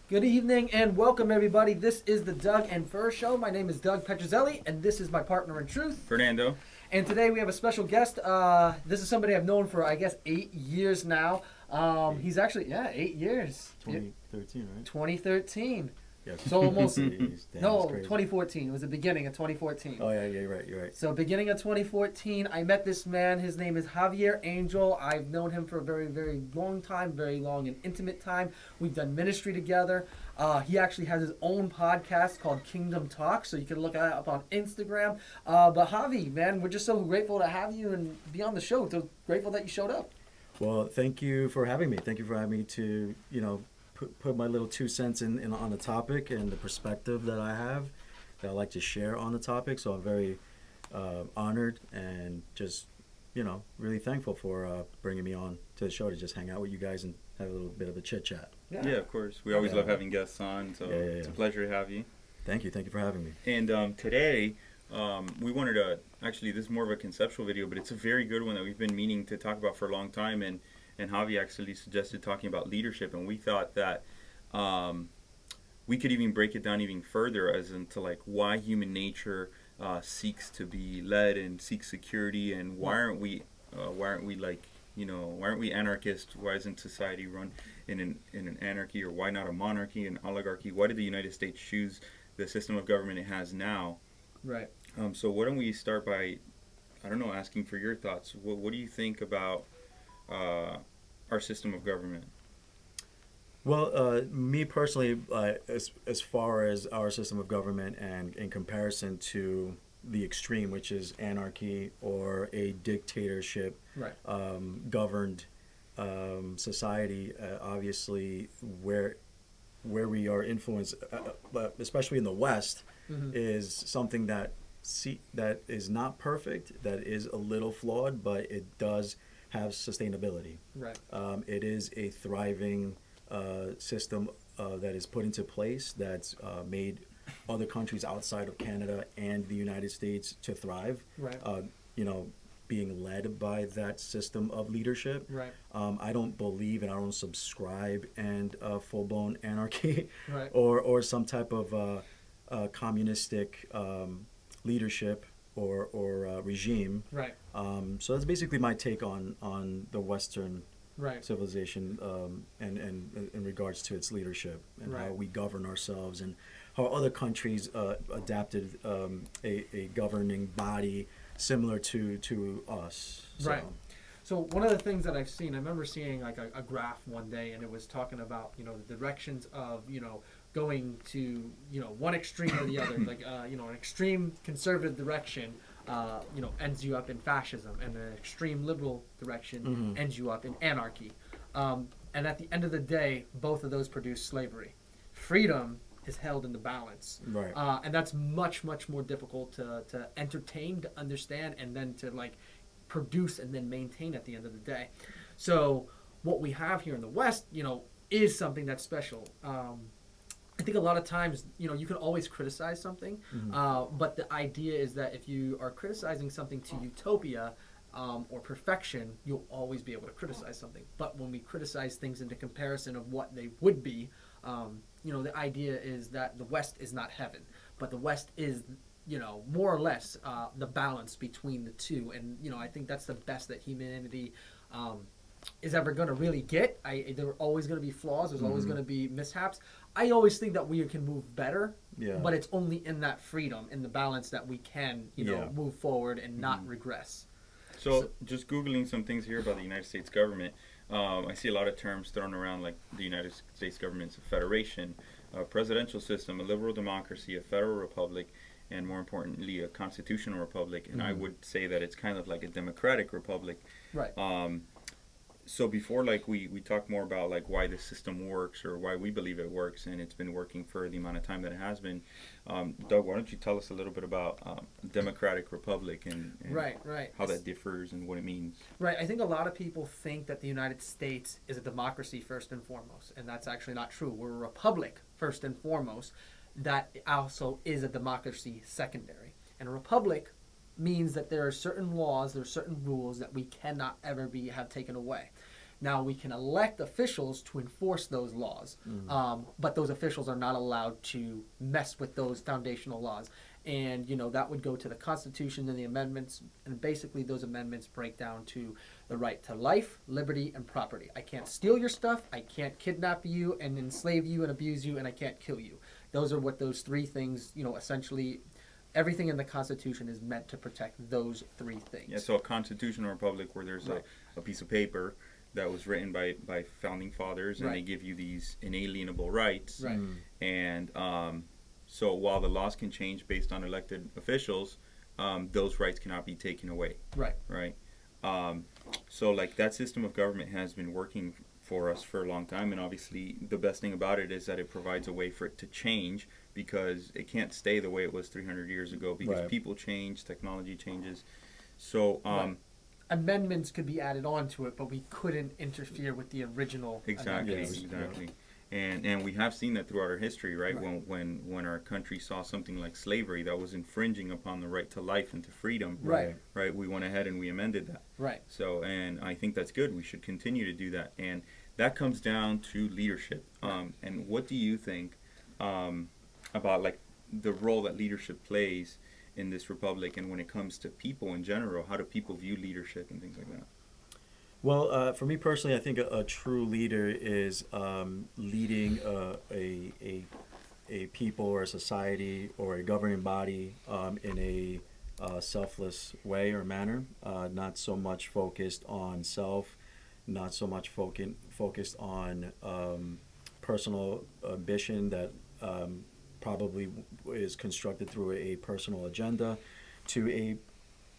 Good evening and welcome everybody. This is the Doug and Fur Show. My name is Doug Petrozelli and this is my partner in truth. Fernando. And today we have a special guest. This is somebody I've known for, I guess, 8 years now. He's actually, 8 years. 2013, right? 2013. Yes. So almost, Damn, no, that's crazy. 2014. It was the beginning of 2014. Oh, yeah, you're right. So beginning of 2014, I met this man. His name is Javier Angel. I've known him for a very, very long time, very long and intimate time. We've done ministry together. He actually has his own podcast called Kingdom Talk, so you can look it up on Instagram. But Javi, man, we're just so grateful to have you and be on the show. So grateful that you showed up. Well, thank you for having me. Thank you for having me to, put my little 2 cents in on the topic and the perspective that I have that I like to share on the topic. So I'm very honored and just, really thankful for bringing me on to the show to just hang out with you guys and have a little bit of a chit chat. Yeah, of course. We always love having guests on, so it's a pleasure to have you. Thank you for having me. And today, we wanted to, actually, this is more of a conceptual video, but it's a very good one that we've been meaning to talk about for a long time. And Javi actually suggested talking about leadership, and we thought that we could even break it down even further as into like why human nature seeks to be led and seeks security, and why aren't we anarchists? Why isn't society run in an anarchy, or why not a monarchy, an oligarchy? Why did the United States choose the system of government it has now? Right. So why don't we start by, asking for your thoughts. What do you think about our system of government? Well, me personally, as far as our system of government and in comparison to the extreme, which is anarchy or a dictatorship, Right. Governed society, obviously where we are influenced, especially in the West, is something that is not perfect, that is a little flawed, but it does have sustainability. Right. It is a thriving system that is put into place that's made other countries outside of Canada and the United States to thrive. Right. Being led by that system of leadership. Right. I don't believe and I don't subscribe in full-blown anarchy Right. or some type of communistic leadership or regime. Right. So that's basically my take on the Western Right. civilization and in regards to its leadership and Right. how we govern ourselves and how other countries adapted a governing body similar to us. So. Right. So one of the things that I've seen, I remember seeing like a graph one day, and it was talking about the directions of going to one extreme or the other, like an extreme conservative direction, ends you up in fascism, and an extreme liberal direction ends you up in anarchy. And at the end of the day, both of those produce slavery. Freedom is held in the balance. Right. And that's much, much more difficult to entertain, to understand, and then to like produce and then maintain at the end of the day. So what we have here in the West, is something that's special. I think a lot of times, you can always criticize something, but the idea is that if you are criticizing something to utopia or perfection, you'll always be able to criticize something. But when we criticize things into comparison of what they would be, the idea is that the West is not heaven, but the West is, more or less the balance between the two. And, I think that's the best that humanity is ever going to really get. There are always going to be flaws. There's always going to be mishaps. I always think that we can move better, but it's only in that freedom, in the balance that we can, move forward and not regress. So just Googling some things here about the United States government, I see a lot of terms thrown around like the United States government's a federation, a presidential system, a liberal democracy, a federal republic, and more importantly, a constitutional republic. And I would say that it's kind of like a democratic republic. Right. So before we talk more about like why the system works or why we believe it works, and it's been working for the amount of time that it has been, Doug, why don't you tell us a little bit about democratic republic and Right. how that differs and what it means? Right. I think a lot of people think that the United States is a democracy first and foremost, and that's actually not true. We're a republic first and foremost. That also is a democracy secondary. And a republic means that there are certain laws, there are certain rules that we cannot ever have taken away. Now we can elect officials to enforce those laws, but those officials are not allowed to mess with those foundational laws. And that would go to the Constitution and the amendments, and basically those amendments break down to the right to life, liberty, and property. I can't steal your stuff, I can't kidnap you and enslave you and abuse you, and I can't kill you. Those are what those three things, essentially everything in the Constitution is meant to protect those three things. Yeah, so a constitutional republic where there's a piece of paper that was written by founding fathers, and they give you these inalienable rights. Right. And so while the laws can change based on elected officials, those rights cannot be taken away. Right. Right. So like that system of government has been working for us for a long time, and obviously the best thing about it is that it provides a way for it to change, because it can't stay the way it was 300 years ago, because people change, technology changes. So amendments could be added on to it, but we couldn't interfere with the original amendments. Exactly. And we have seen that throughout our history, right? When our country saw something like slavery that was infringing upon the right to life and to freedom, right? We went ahead and we amended that. Right. So, and I think that's good. We should continue to do that. And that comes down to leadership. And what do you think about like the role that leadership plays in this republic, and when it comes to people in general? How do people view leadership and things like that? Well, for me personally, I think a true leader is leading a people or a society or a governing body in a selfless way or manner, not so much focused on self, not so much focused on personal ambition that probably is constructed through a personal agenda, to a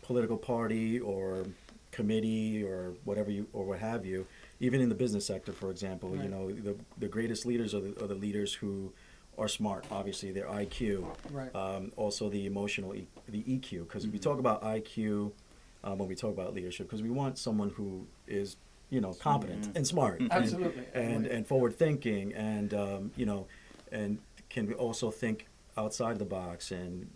political party or committee or whatever or what have you. Even in the business sector, for example, the greatest leaders are the leaders who are smart. Obviously, their IQ. Right. Also, the emotional, the EQ. Because we talk about IQ when we talk about leadership, because we want someone who is competent and smart, Absolutely, and forward thinking, and and can also think outside the box, and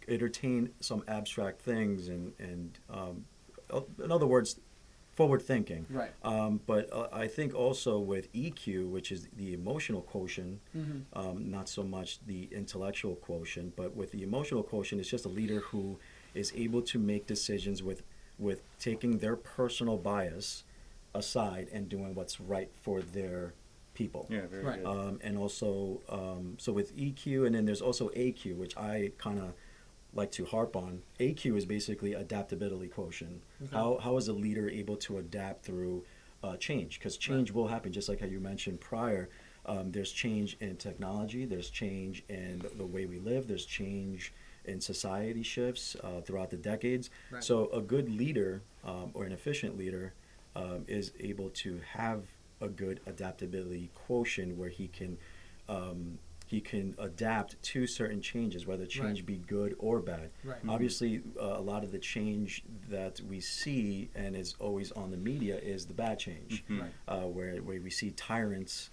entertain some abstract things, and in other words, forward thinking. Right. But I think also with EQ, which is the emotional quotient, not so much the intellectual quotient, but with the emotional quotient, it's just a leader who is able to make decisions with taking their personal bias aside and doing what's right for their people. Yeah, very good. And also, so with EQ, and then there's also AQ, which I kind of like to harp on. AQ is basically adaptability quotient. Okay. How is a leader able to adapt through change? Because change will happen, just like how you mentioned prior. There's change in technology, there's change in the way we live, there's change in society shifts throughout the decades. Right. So a good leader or an efficient leader is able to have a good adaptability quotient where he can adapt to certain changes, whether change be good or bad. Right. Obviously, a lot of the change that we see and is always on the media is the bad change, where we see tyrants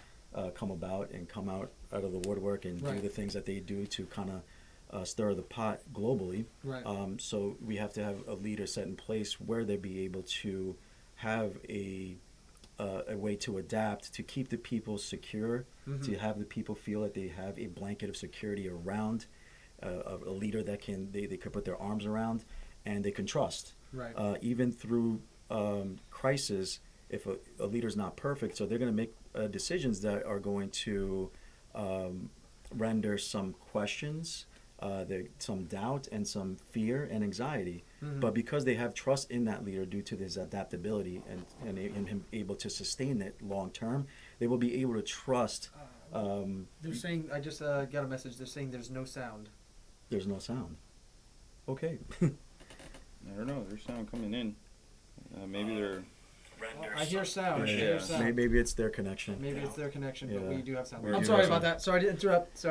come about and come out of the woodwork and do the things that they do to kind of stir the pot globally. Right. So we have to have a leader set in place where they be able to have a way to adapt, to keep the people secure, to have the people feel that they have a blanket of security around a leader that they could put their arms around and they can trust. Right. Even through crisis, if a leader's not perfect, so they're going to make decisions that are going to render some questions, some doubt and some fear and anxiety. But because they have trust in that leader due to his adaptability and him able to sustain it long term, they will be able to trust. They're saying, I just got a message, they're saying there's no sound. There's no sound. Okay. I don't know, there's sound coming in. Maybe they're... I hear sound. Yeah. I hear sound. Maybe it's their connection. Maybe it's their connection, but we do have sound. We I'm do sorry have about sound. that. Sorry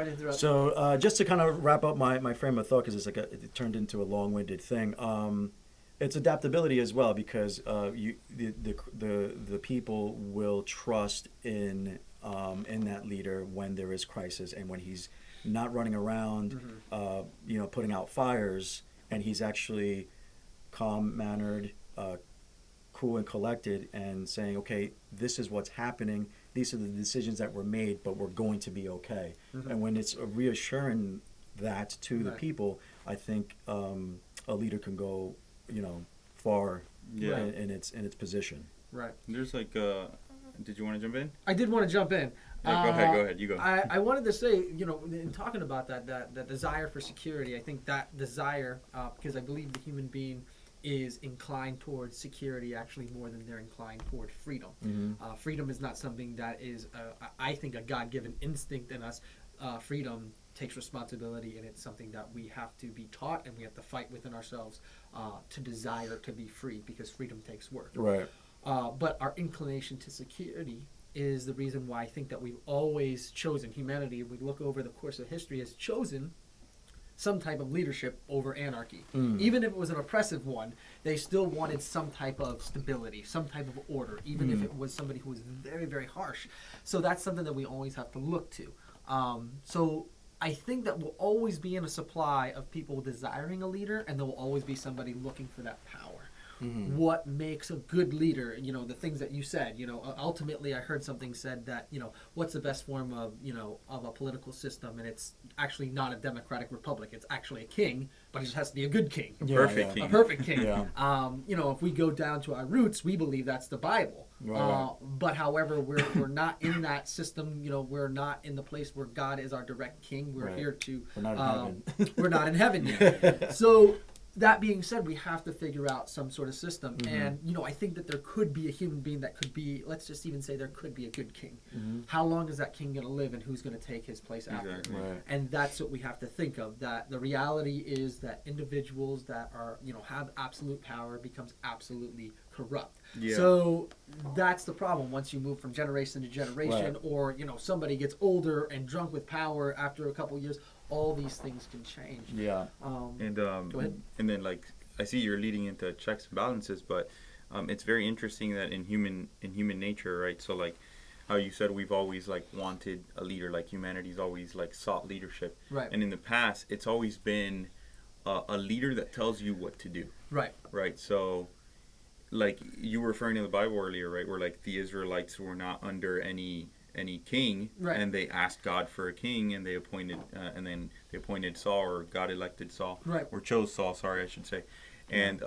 to interrupt. So just to kind of wrap up my frame of thought, because it turned into a long-winded thing. It's adaptability as well, because the people will trust in that leader when there is crisis and when he's not running around, putting out fires, and he's actually calm-mannered, cool and collected and saying, okay, this is what's happening. These are the decisions that were made, but we're going to be okay. Mm-hmm. And when it's reassuring that to the Right. people, I think a leader can go, far Yeah. in its position. Right. There's like, did you want to jump in? I did want to jump in. Yeah, go ahead, you go. I wanted to say, in talking about that desire for security, I think that desire, because I believe the human being is inclined towards security actually more than they're inclined toward freedom. Mm-hmm. Freedom is not something that is, I think, a God-given instinct in us. Freedom takes responsibility, and it's something that we have to be taught, and we have to fight within ourselves to desire to be free, because freedom takes work. Right. But our inclination to security is the reason why I think that we've always chosen, humanity, if we look over the course of history, has chosen some type of leadership over anarchy. Even if it was an oppressive one, they still wanted some type of stability, some type of order, even if it was somebody who was very, very harsh. So that's something that we always have to look to. So I think that we'll always be in a supply of people desiring a leader, and there will always be somebody looking for that power. Mm-hmm. What makes a good leader? The things that you said. Ultimately, I heard something said that what's the best form of of a political system, and it's actually not a democratic republic. It's actually a king, but it just has to be a good king, Perfect king. a perfect king. Yeah. If we go down to our roots, we believe that's the Bible. Right. But however, we're not in that system. We're not in the place where God is our direct king. We're Right. here to. We're not in heaven. We're not in heaven yet. So. That being said, we have to figure out some sort of system. Mm-hmm. And, I think that there could be a human being that could be, let's just even say there could be a good king. Mm-hmm. How long is that king going to live, and who's going to take his place after? Exactly. Right. And that's what we have to think of, that the reality is that individuals that are, have absolute power becomes absolutely corrupt. Yeah. So that's the problem. Once you move from generation to generation, Right. or, somebody gets older and drunk with power after a couple of years, all these things can change. Yeah. And Go ahead. And then I see you're leading into checks and balances, but it's very interesting that in human nature, right? So how you said we've always wanted a leader, humanity's always sought leadership, Right. and in the past it's always been a leader that tells you what to do, Right. right? So you were referring to the Bible earlier, right, where the Israelites were not under any king, Right. and they asked God for a king, and they appointed Saul, or God elected Saul, Right. or chose Saul, sorry, I should say, and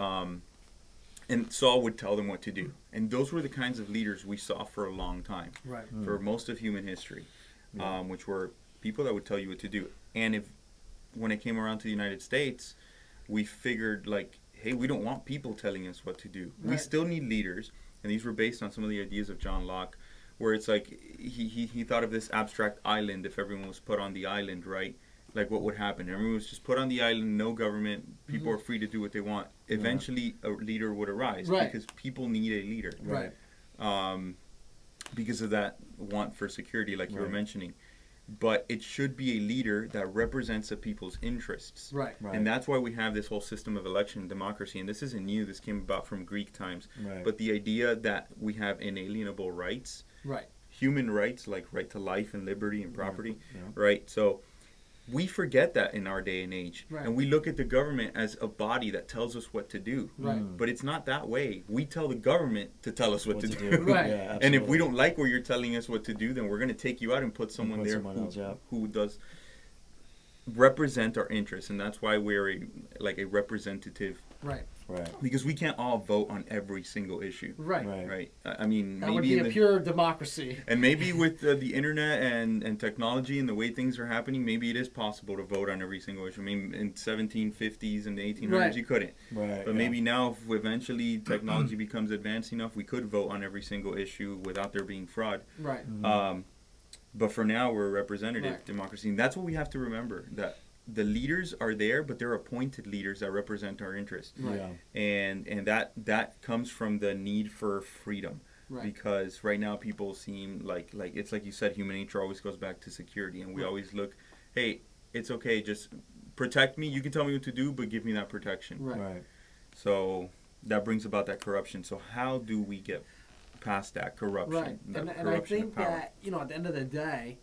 Saul would tell them what to do, and those were the kinds of leaders we saw for a long time, Right. for most of human history, Yeah. which were people that would tell you what to do. And when it came around to the United States, we figured hey, we don't want people telling us what to do. We Right. still need leaders, and these were based on some of the ideas of John Locke, where it's he thought of this abstract island. If everyone was put on the island, right, what would happen? Everyone was just put on the island, no government, people are free to do what they want. Eventually a leader would arise, Right. because people need a leader, Right. because of that want for security, you were Right. mentioning. But it should be a leader that represents the people's interests. Right. Right. And that's why we have this whole system of election democracy. And this isn't new. This came about from Greek times. Right. But the idea that we have inalienable rights, Right. human rights, like right to life and liberty and property, Yeah. right? So we forget that in our day and age. Right. And we look at the government as a body that tells us what to do. Right. But it's not that way. We tell the government to tell us what to do. Right. Yeah, And if we absolutely. don't like where you're telling us what to do, then we're going to take you out and put someone put there someone else, yeah. who does represent our interests. And that's why we're a representative, Right. Right. because we can't all vote on every single issue. Right. Right. Right. I mean, That would maybe be in a the, pure democracy. and maybe with the internet and technology and the way things are happening, maybe it is possible to vote on every single issue. I mean, in 1750s and 1800s, Right. you couldn't. Right. But yeah. maybe now, if eventually technology becomes advanced enough, we could vote on every single issue without there being fraud. Right. But for now, we're a representative Right. democracy. And that's what we have to remember, that the leaders are there, but they're appointed leaders that represent our interests. Right. Yeah. And that comes from the need for freedom. Right. Because right now people seem like it's like you said, human nature always goes back to security, and we always look, hey, it's okay, just protect me. You can tell me what to do, but give me that protection. Right. Right. So that brings about that corruption. So how do we get past that corruption? Right. That And I corruption of think power? that, at the end of the day,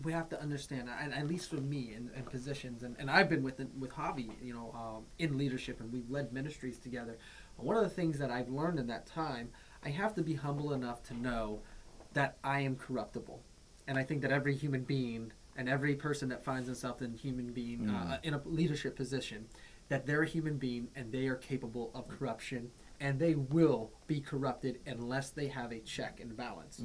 we have to understand, and at least for me in positions, and I've been with Javi, in leadership, and we've led ministries together. One of the things that I've learned in that time, I have to be humble enough to know that I am corruptible. And I think that every human being and every person that finds themselves in in a leadership position, that they're a human being and they are capable of corruption, and they will be corrupted unless they have a check and balance.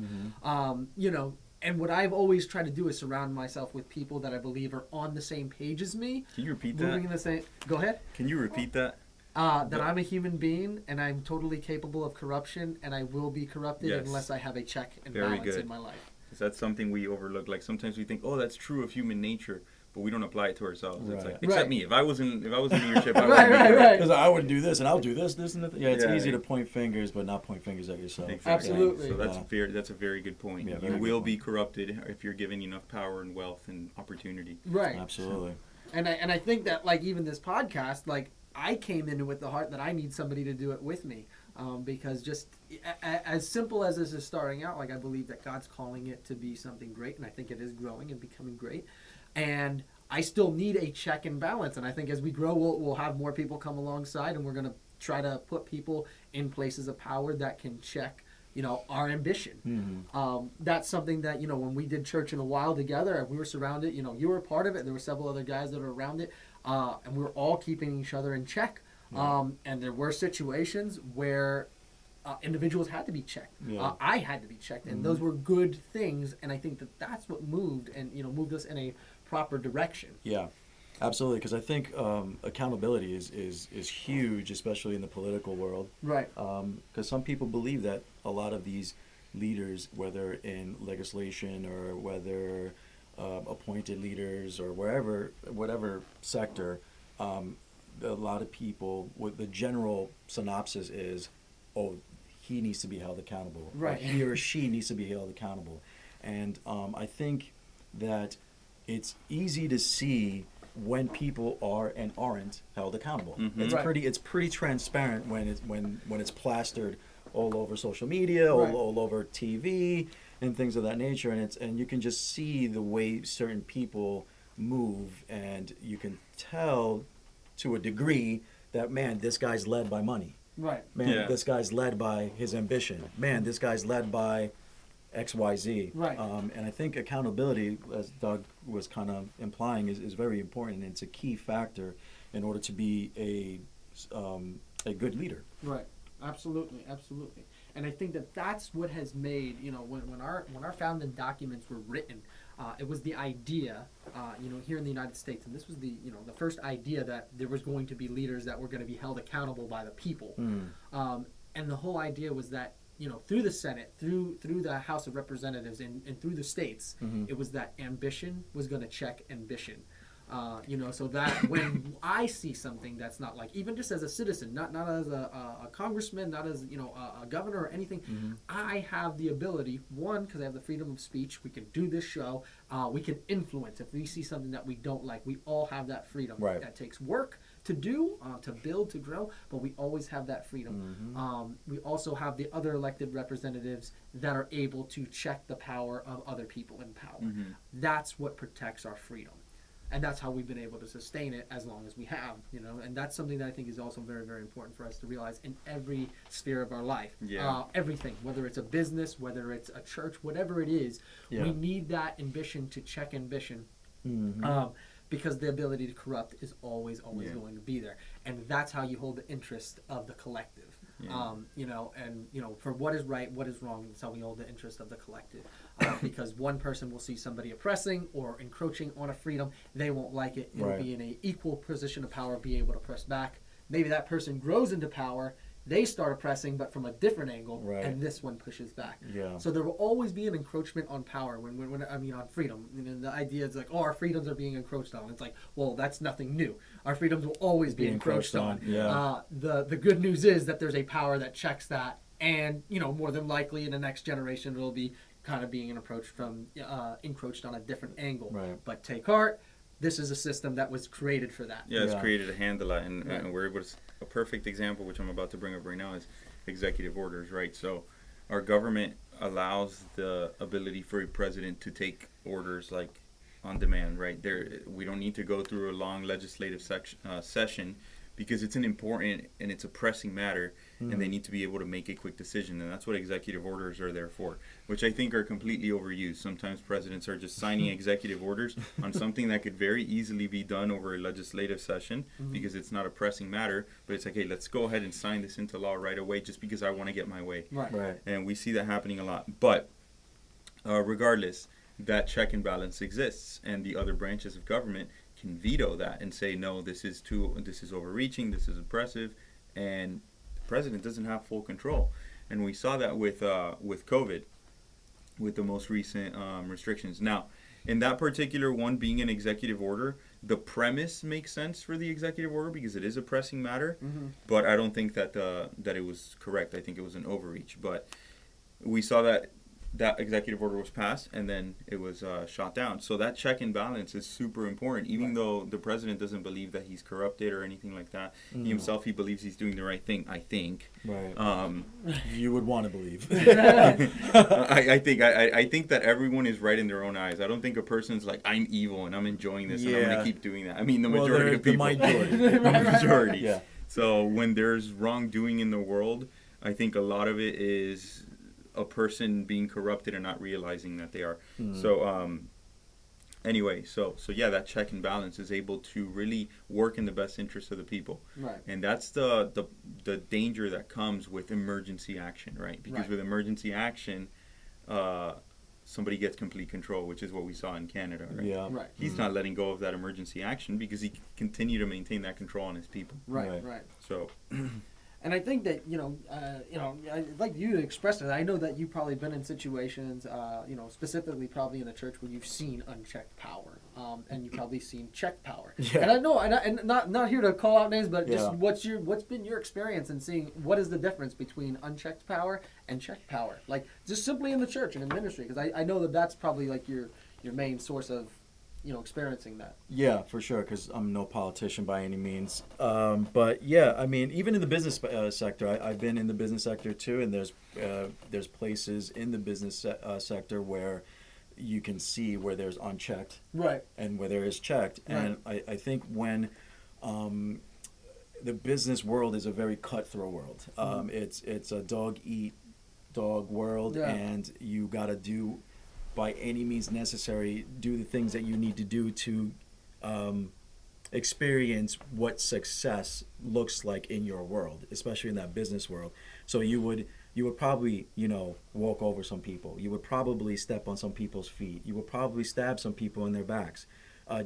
And what I've always tried to do is surround myself with people that I believe are on the same page as me. Can you repeat moving that? in the same. Go ahead. Can you repeat that? That I'm a human being and I'm totally capable of corruption, and I will be corrupted unless I have a check and balance in my life. That's something we overlook. Like sometimes we think, oh, that's true of human nature, but we don't apply it to ourselves. Right. It's like, except me. If I was in leadership, I would right. Because I would do this and I'll do this, and that. Yeah, it's Yeah. easy to point fingers, but not point fingers at yourself. Exactly. Absolutely. So that's a very good point. Yeah, You very will good be point. corrupted if you're given enough power and wealth and opportunity. Right. Absolutely. And I think that, like, even this podcast, like, I came in with the heart that I need somebody to do it with me, because just as simple as this is starting out, like, I believe that God's calling it to be something great, and I think it is growing and becoming great, and I still need a check and balance. And I think as we grow, we'll have more people come alongside, and we're going to try to put people in places of power that can check, our ambition. That's something that, when we did church in a while together, we were surrounded, you were a part of it. There were several other guys that were around it. And we were all keeping each other in check. And there were situations where individuals had to be checked. Yeah. I had to be checked. And those were good things. And I think that that's what moved moved us in a proper direction. Yeah, absolutely. Because I think accountability is huge, especially in the political world. Right. Because some people believe that a lot of these leaders, whether in legislation or whether appointed leaders or whatever sector, a lot of people, with the general synopsis is, oh, he needs to be held accountable. Right. Or he or she needs to be held accountable. And I think that it's easy to see when people are and aren't held accountable. Mm-hmm. It's Right. pretty transparent when it's plastered all over social media, Right. all over TV and things of that nature, and you can just see the way certain people move, and you can tell to a degree that, man, this guy's led by money. Right. Man, this guy's led by his ambition. Man, this guy's led by XYZ. Right. And I think accountability, as Doug was kind of implying, is very important. It's a key factor in order to be a good leader. Right. Absolutely. And I think that that's what has made, when our founding documents were written, it was the idea, here in the United States, and this was the first idea that there was going to be leaders that were going to be held accountable by the people. And the whole idea was that, through the Senate, through the House of Representatives, and through the states, it was that ambition was going to check ambition. So that when I see something that's not, like, even just as a citizen, not as a congressman, not as a governor or anything, I have the ability, one, because I have the freedom of speech, we can do this show, we can influence. If we see something that we don't like, we all have that freedom. Right. That takes work to do, to build, to grow, but we always have that freedom. We also have the other elected representatives that are able to check the power of other people in power. That's what protects our freedom. And that's how we've been able to sustain it as long as we have, and that's something that I think is also very, very important for us to realize in every sphere of our life. Yeah. Everything, whether it's a business, whether it's a church, whatever it is, we need that ambition to check ambition. Because the ability to corrupt is always going to be there. And that's how you hold the interest of the collective. For what is right, what is wrong, that's how we hold the interest of the collective. Because one person will see somebody oppressing or encroaching on a freedom, they won't like it. It'll be in an equal position of power, be able to press back. Maybe that person grows into power, they start oppressing, but from a different angle, and this one pushes back. Yeah. So there will always be an encroachment on power on freedom. And the idea is like, oh, our freedoms are being encroached on. It's like, well, that's nothing new. Our freedoms will always be encroached on. Yeah. The good news is that there's a power that checks that, and more than likely in the next generation it'll be kind of being encroached on a different angle. Right. But take heart. This is a system that was created for that. Yeah, it's created to handle that, and we're able to. A perfect example, which I'm about to bring up right now, is executive orders, right? So our government allows the ability for a president to take orders like on demand, right? We don't need to go through a long legislative session because it's an important and it's a pressing matter. and they need to be able to make a quick decision, and that's what executive orders are there for, which I think are completely overused. Sometimes presidents are just signing executive orders on something that could very easily be done over a legislative session because it's not a pressing matter, but it's like, hey, let's go ahead and sign this into law right away just because I want to get my way. Right. And we see that happening a lot. But regardless, that check and balance exists, and the other branches of government can veto that and say, no, this is overreaching, this is oppressive, and the president doesn't have full control. And we saw that with COVID, with the most recent restrictions. Now, in that particular one being an executive order, the premise makes sense for the executive order because it is a pressing matter, but I don't think that that it was correct. I think it was an overreach. But we saw that executive order was passed, and then it was shot down. So that check and balance is super important, even though the president doesn't believe that he's corrupted or anything like that. He himself, he believes he's doing the right thing, I think. Right. You would want to believe. I think that everyone is right in their own eyes. I don't think a person's like, I'm evil and I'm enjoying this and I'm going to keep doing that. I mean, the majority of people. The majority. Yeah. So when there's wrongdoing in the world, I think a lot of it is a person being corrupted and not realizing that they are. So anyway, so yeah, that check and balance is able to really work in the best interest of the people. Right. And that's the danger that comes with emergency action, right? Because with emergency action, somebody gets complete control, which is what we saw in Canada, right? Yeah. Right. He's not letting go of that emergency action because he can continue to maintain that control on his people. Right. So And I think that, I'd like you to express it. I know that you've probably been in situations, specifically probably in a church where you've seen unchecked power, and you've probably seen checked power. Yeah. And I know, and not here to call out names, but just Yeah. what's been your experience in seeing what is the difference between unchecked power and checked power? Like, just simply in the church and in ministry, because I know that that's probably like your main source of, experiencing that. Yeah, for sure, because I'm no politician by any means. But yeah, I mean, even in the business sector, I've been in the business sector too, and there's places in the business sector where you can see where there's unchecked, right, and where there is checked. Right. And I think when the business world is a very cutthroat world. It's a dog eat dog world, and you got to do, by any means necessary, do the things that you need to do to experience what success looks like in your world, especially in that business world. So you would probably, walk over some people. You would probably step on some people's feet. You would probably stab some people in their backs,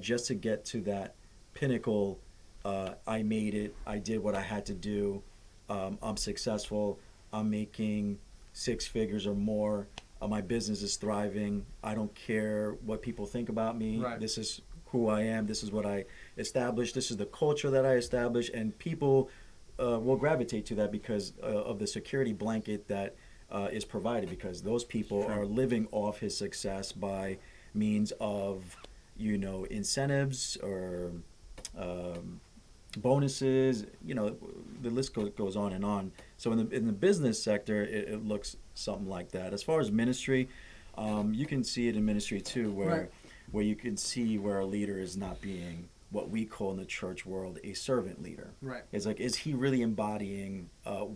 just to get to that pinnacle. I made it. I did what I had to do. I'm successful. I'm making 6 figures or more. My business is thriving. I don't care what people think about me. Right. This is who I am. This is what I established. This is the culture that I established. And people will gravitate to that because of the security blanket that is provided, because those people are living off his success by means of, incentives or bonuses. The list goes on and on. So in the business sector, it looks something like that. As far as ministry, you can see it in ministry too, where you can see where a leader is not being what we call in the church world a servant leader. Right. It's like, is he really embodying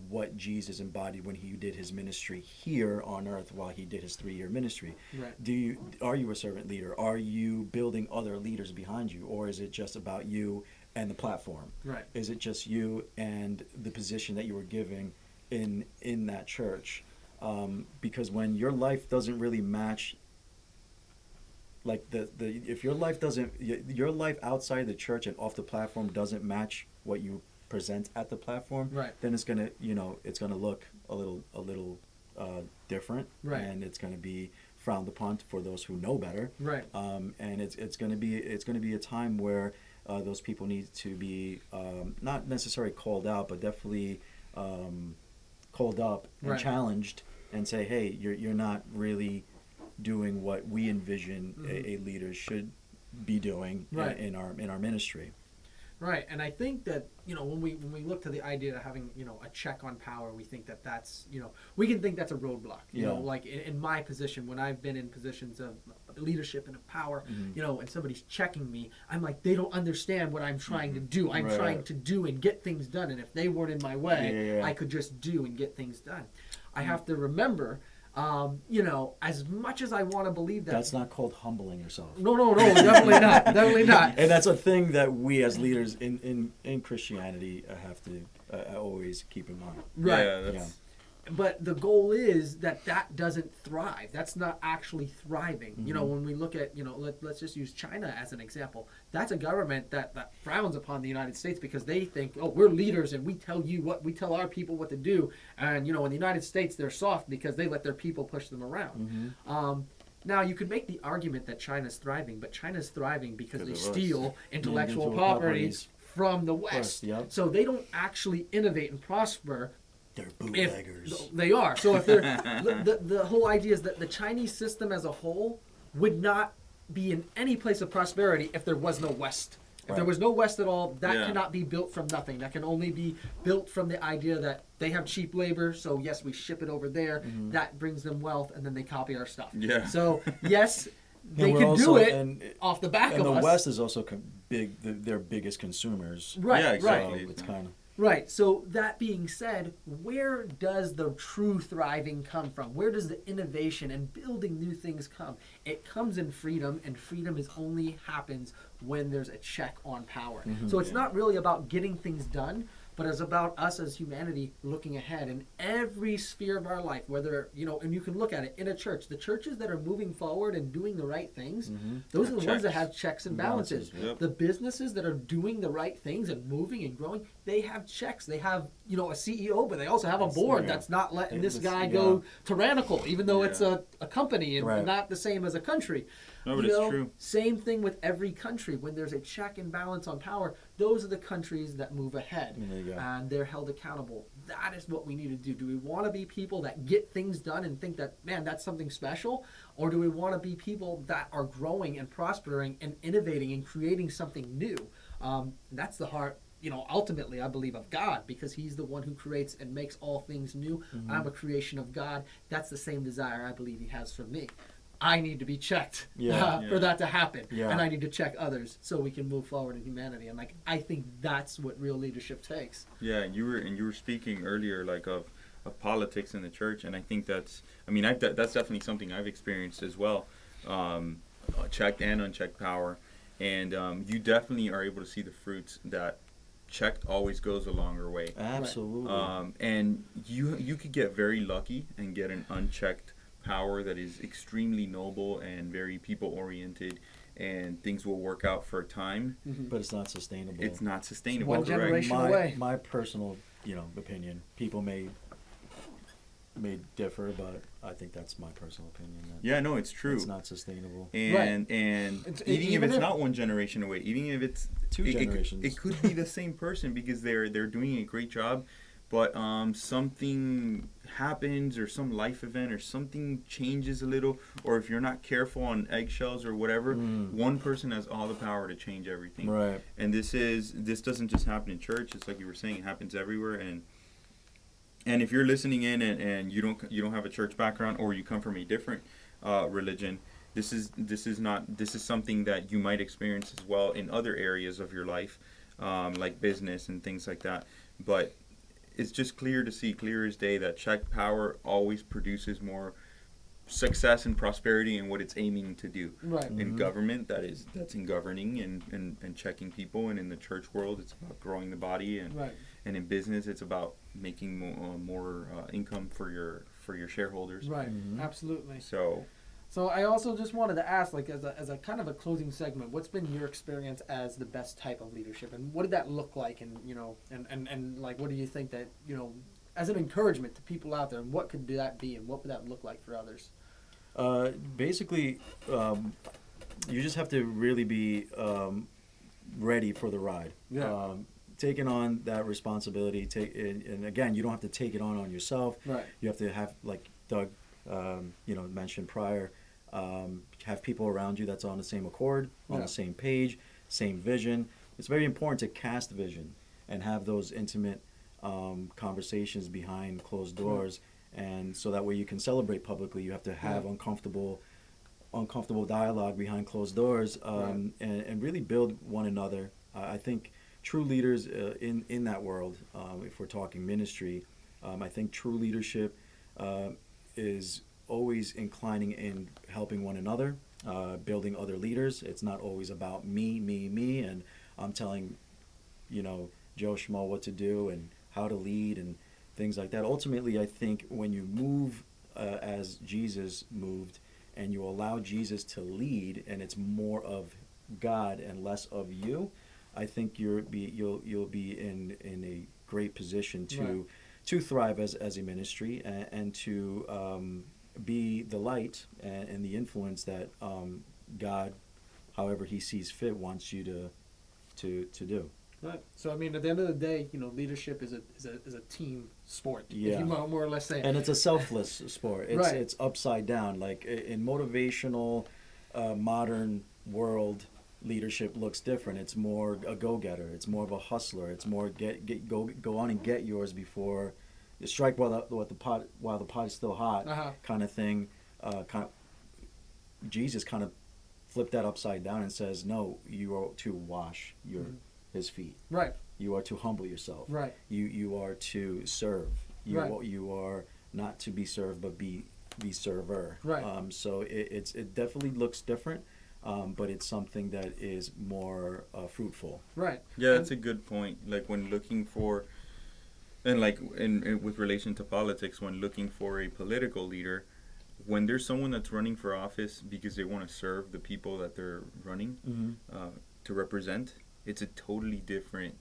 what Jesus embodied when he did his ministry here on earth while he did his 3-year ministry? Right. Are you a servant leader? Are you building other leaders behind you, or is it just about you and the platform? Right. Is it just you and the position that you were giving in that church? Because when your life doesn't really match, like if your life outside the church and off the platform doesn't match what you present at the platform, right, then it's gonna look a little different, right, and it's gonna be frowned upon for those who know better, right. And it's gonna be a time where those people need to be not necessarily called out, but definitely called up and right, challenged, and say, hey, you're not really doing what we envision a leader should be doing, right, in our ministry. Right, and I think that when we look to the idea of having a check on power, we think that that's we can think that's a roadblock. Like in my position, when I've been in positions of leadership and of power, and somebody's checking me, I'm like, they don't understand what I'm trying to do. I'm trying to do and get things done, and if they weren't in my way, I could just do and get things done. I have to remember. As much as I want to believe that. That's not called humbling yourself. No, definitely not. Definitely not. And that's a thing that we as leaders in Christianity have to always keep in mind. Right. Yeah, but the goal is that doesn't thrive. That's not actually thriving. When we look at, let's just use China as an example. That's a government that frowns upon the United States because they think, oh, we're leaders and we tell our people what to do. And, in the United States, they're soft because they let their people push them around. Now, you could make the argument that China's thriving, but China's thriving because they steal intellectual properties from the West. Yep. So they don't actually innovate and prosper. They're bootleggers. They are. So if they're the whole idea is that the Chinese system as a whole would not be in any place of prosperity if there was no West. If there was no West at all, that cannot be built from nothing. That can only be built from the idea that they have cheap labor, so yes, we ship it over there. That brings them wealth, and then they copy our stuff. Yeah. So yes, they can do it off the back of us. And the West is also their biggest consumers. Right. Yeah, exactly. So it's kind of. Right. So that being said, where does the true thriving come from? Where does the innovation and building new things come? It comes in freedom, and freedom only happens when there's a check on power. So it's not really about getting things done, but it's about us as humanity looking ahead in every sphere of our life, whether, and you can look at it in a church. The churches that are moving forward and doing the right things, those are the ones that have checks and balances. Yep. The businesses that are doing the right things and moving and growing, they have checks. They have, a CEO, but they also have a board that's not letting this guy go tyrannical, even though it's a company and not the same as a country. No, but it's true. Same thing with every country. When there's a check and balance on power, those are the countries that move ahead. And they're held accountable. That is what we need to do. Do we want to be people that get things done and think that, man, that's something special? Or do we want to be people that are growing and prospering and innovating and creating something new? That's the heart, ultimately, I believe, of God, because he's the one who creates and makes all things new. I'm a creation of God. That's the same desire I believe he has for me. I need to be checked for that to happen. And I need to check others so we can move forward in humanity. And I think that's what real leadership takes. Yeah, and you were speaking earlier of politics in the church, and I think that's definitely something I've experienced as well. Checked and unchecked power. And you definitely are able to see the fruits that checked always goes a longer way. Absolutely. And you could get very lucky and get an unchecked power that is extremely noble and very people oriented, and things will work out for a time, but it's not sustainable. It's not sustainable. One generation away. My personal opinion, people may differ, but I think that's my personal opinion. It's true. It's not sustainable. And even if it's not one generation away, even if it's two generations, it could be the same person because they're doing a great job, but something happens, or some life event, or something changes a little, or if you're not careful on eggshells or whatever, one person has all the power to change everything. Right. And this doesn't just happen in church. It's like you were saying, it happens everywhere. And if you're listening in and you don't have a church background, or you come from a different religion, this is something that you might experience as well in other areas of your life, like business and things like that. But it's just clear as day that check power always produces more success and prosperity in what it's aiming to do. Right. In government, that's in governing and checking people, and in the church world, it's about growing the body, and in business, it's about making more income for your shareholders. Right. Absolutely. So I also just wanted to ask, as a kind of a closing segment, what's been your experience as the best type of leadership, and what did that look like, and and what do you think that as an encouragement to people out there, and what could that be, and what would that look like for others? Basically, you just have to really be ready for the ride. Yeah. Taking on that responsibility, and again, you don't have to take it on yourself. Right. You have to have, like Doug mentioned prior, have people around you that's on the same accord, on the same page, same vision, it's very important to cast vision and have those intimate conversations behind closed doors, and so that way you can celebrate publicly. You have to have uncomfortable dialogue behind closed doors, and really build one another. I think true leaders in that world, if we're talking ministry, I think true leadership is always inclining in helping one another, building other leaders. It's not always about me, and I'm telling, Joe Schmo what to do and how to lead and things like that. Ultimately, I think when you move as Jesus moved, and you allow Jesus to lead, and it's more of God and less of you, I think you'll be in a great position to thrive as a ministry, and to be the light and the influence that God, however He sees fit, wants you to do. Right. So I mean, at the end of the day, leadership is a team sport. Yeah. If you more or less say. And it's a selfless sport. It's upside down. Like in motivational, modern world, leadership looks different. It's more a go-getter. It's more of a hustler. It's more go on and get yours before you strike while the pot is still hot, kind of thing. Jesus kind of flipped that upside down and says, no, you are to wash His feet. Right. You are to humble yourself. Right. You are to serve. You are not to be served, but be server. Right. So it definitely looks different, but it's something that is more fruitful. Right. Yeah, that's a good point. Like when looking for, and like in with relation to politics, when looking for a political leader, when there's someone that's running for office because they want to serve the people that they're running to represent, it's a totally different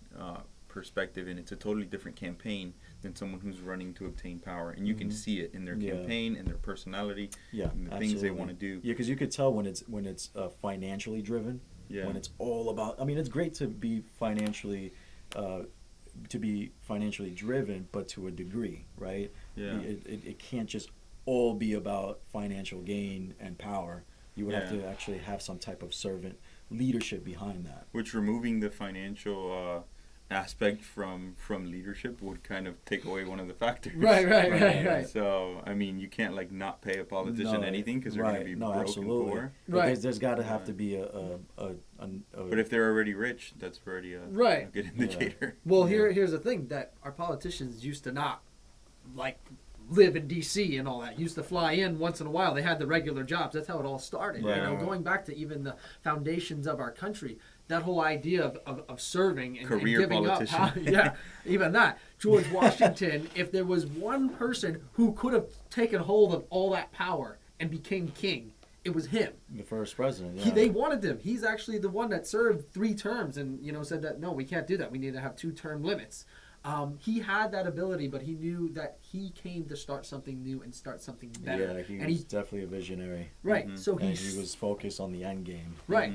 perspective, and it's a totally different campaign than someone who's running to obtain power. And you can see it in their campaign and their personality, and the things they want to do. Yeah, because you could tell when it's financially driven. Yeah. When it's all about. I mean, it's great to be financially driven, but to a degree, right? Yeah. It can't just all be about financial gain and power. You would have to actually have some type of servant leadership behind that. Which removing the financial aspect from leadership would kind of take away one of the factors. Right. So, I mean, you can't like not pay a politician anything because they're going to be broke absolutely. and poor. Right. There's got to have to be a But if they're already rich, that's already a good indicator. Yeah. Well, here's the thing, that our politicians used to not like live in D.C. and all that. Used to fly in once in a while. They had the regular jobs. That's how it all started. Right. Going back to even the foundations of our country, that whole idea of serving and giving politician. up. Even that. George Washington, if there was one person who could have taken hold of all that power and became king, it was him. The first president, They wanted him. He's actually the one that served 3 terms and, said that, no, we can't do that. We need to have 2-term limits. He had that ability, but he knew that he came to start something new and start something better. Yeah, he was definitely a visionary. Right. So he was focused on the end game. Right.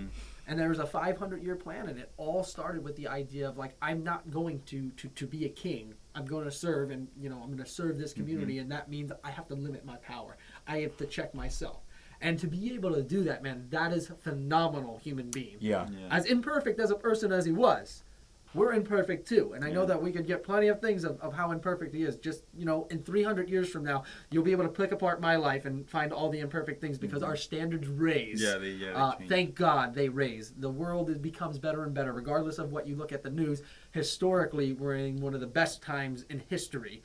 And there was a 500-year plan, and it all started with the idea of, like, I'm not going to be a king. I'm going to serve, and, I'm going to serve this community, and that means I have to limit my power. I have to check myself. And to be able to do that, man, that is a phenomenal human being. Yeah. As imperfect as a person as he was, we're imperfect too. And I know that we could get plenty of things of how imperfect he is. Just, in 300 years from now, you'll be able to pick apart my life and find all the imperfect things because our standards raise. They thank God they raise. The world becomes better and better, regardless of what you look at the news. Historically, we're in one of the best times in history.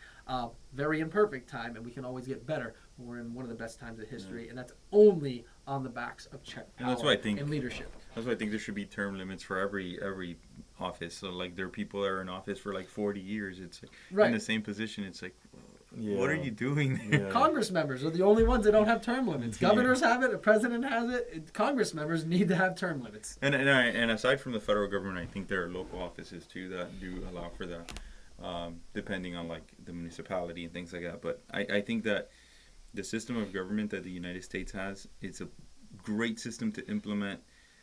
Very imperfect time, and we can always get better. We're in one of the best times of history, and that's only on the backs of check power and leadership. That's why I think there should be term limits for every office. So, like, there are people that are in office for like 40 years. It's like in the same position. It's like, what are you doing there? Yeah. Congress members are the only ones that don't have term limits. Governors have it. The president has it. Congress members need to have term limits. And aside from the federal government, I think there are local offices too that do allow for that, depending on like the municipality and things like that. But I think that the system of government that the United States has, it's a great system to implement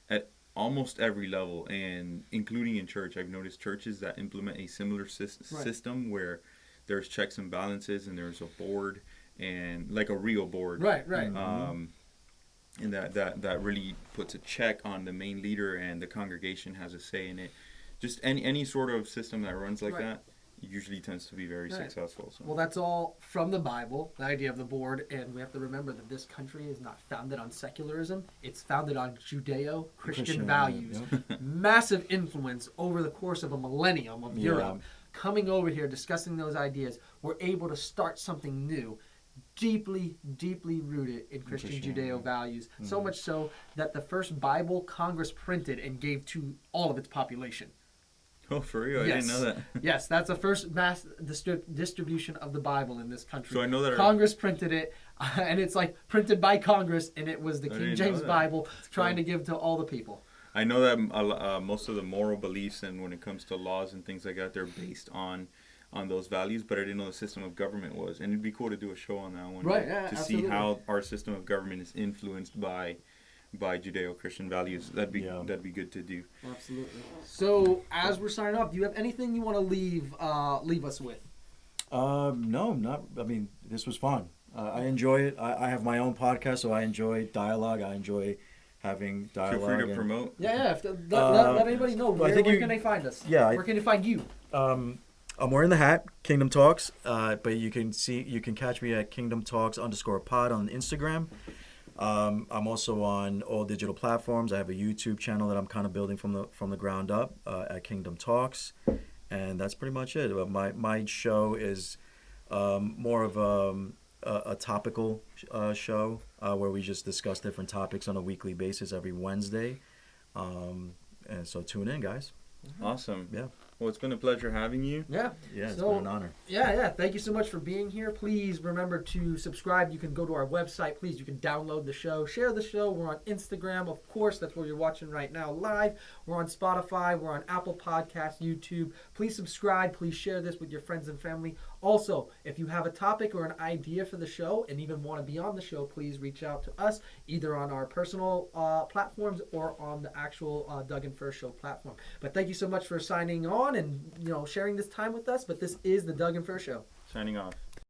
at almost every level, and including in church. I've noticed churches that implement a similar system where there's checks and balances, and there's a board, and like a real board. Right. And that really puts a check on the main leader, and the congregation has a say in it. just any sort of system that runs like Right. that usually tends to be very Right. successful. So. Well, that's all from the Bible, the idea of the board, and we have to remember that this country is not founded on secularism. It's founded on Judeo-Christian values. Yep. Massive influence over the course of a millennium of Yeah. Europe. Coming over here, discussing those ideas, we're able to start something new, deeply, deeply rooted in Christian Christianity. Judeo values. So Mhm. much so that the first Bible Congress printed and gave to all of its population. Oh, for real? I Yes. didn't know that. Yes, that's the first mass distribution of the Bible in this country. So I know that Congress printed it, and it's like printed by Congress, and it was the I King didn't know James that. Bible That's trying cool. to give to all the people. I know that most of the moral beliefs and when it comes to laws and things like that, they're based on those values, but I didn't know the system of government was. And it'd be cool to do a show on that one. Right, yeah, to absolutely. see how our system of government is influenced by Judeo-Christian values. That'd be good to do. Absolutely. So, as we're signing off, do you have anything you want to leave us with? No, not. I mean, this was fun. I enjoy it. I have my own podcast, so I enjoy dialogue. I enjoy having dialogue. Feel free to and- promote. Yeah. Let anybody know. well, I Where, think where you- can they find us? yeah, Where can they find you? I'm wearing the hat, Kingdom Talks, but you can catch me at Kingdom Talks _pod on Instagram. I'm also on all digital platforms. I have a YouTube channel that I'm kind of building from the ground up at Kingdom Talks, and that's pretty much it. My show is more of a topical show where we just discuss different topics on a weekly basis every Wednesday, and so tune in, guys. Awesome. Yeah. Well, it's been a pleasure having you. Yeah. Yeah, it's So- been an honor. Yeah. Thank you so much for being here. Please remember to subscribe. You can go to our website. Please, you can download the show. Share the show. We're on Instagram, of course. That's where you're watching right now live. We're on Spotify. We're on Apple Podcasts, YouTube. Please subscribe. Please share this with your friends and family. Also, if you have a topic or an idea for the show and even want to be on the show, please reach out to us either on our personal platforms or on the actual Doug and Fur Show platform. But thank you so much for signing on and sharing this time with us. But this is the Doug and Fur Show. Signing off.